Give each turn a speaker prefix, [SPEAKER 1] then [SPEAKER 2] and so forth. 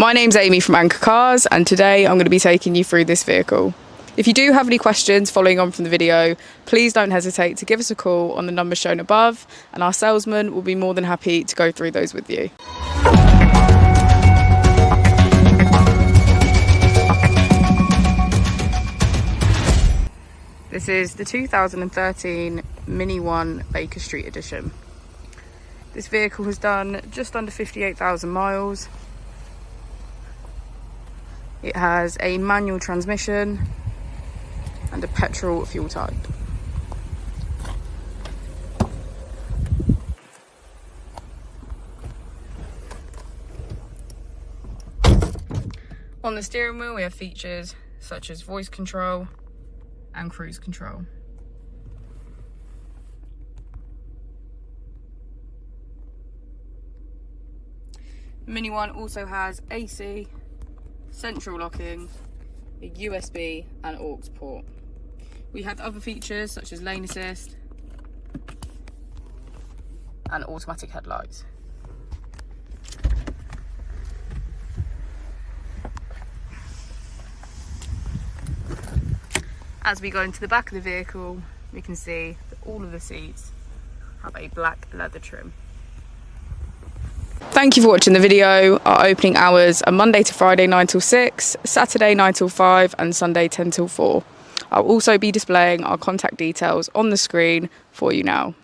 [SPEAKER 1] My name's Amy from Anchor Cars, and today I'm going to be taking you through this vehicle. If you do have any questions following on from the video, please don't hesitate to give us a call on the number shown above, and our salesman will be more than happy to go through those with you. This is the 2013 Mini One Baker Street Edition. This vehicle has done just under 58,000 miles. It has a manual transmission and a petrol fuel type. On the steering wheel we have features such as voice control and cruise control. The Mini One also has AC, central locking, a USB and aux port. We have other features such as lane assist and automatic headlights. As we go into the back of the vehicle, we can see that all of the seats have a black leather trim. Thank you for watching the video. Our opening hours are Monday to Friday 9 till 6, Saturday 9 till 5 and Sunday 10 till 4. I'll also be displaying our contact details on the screen for you now.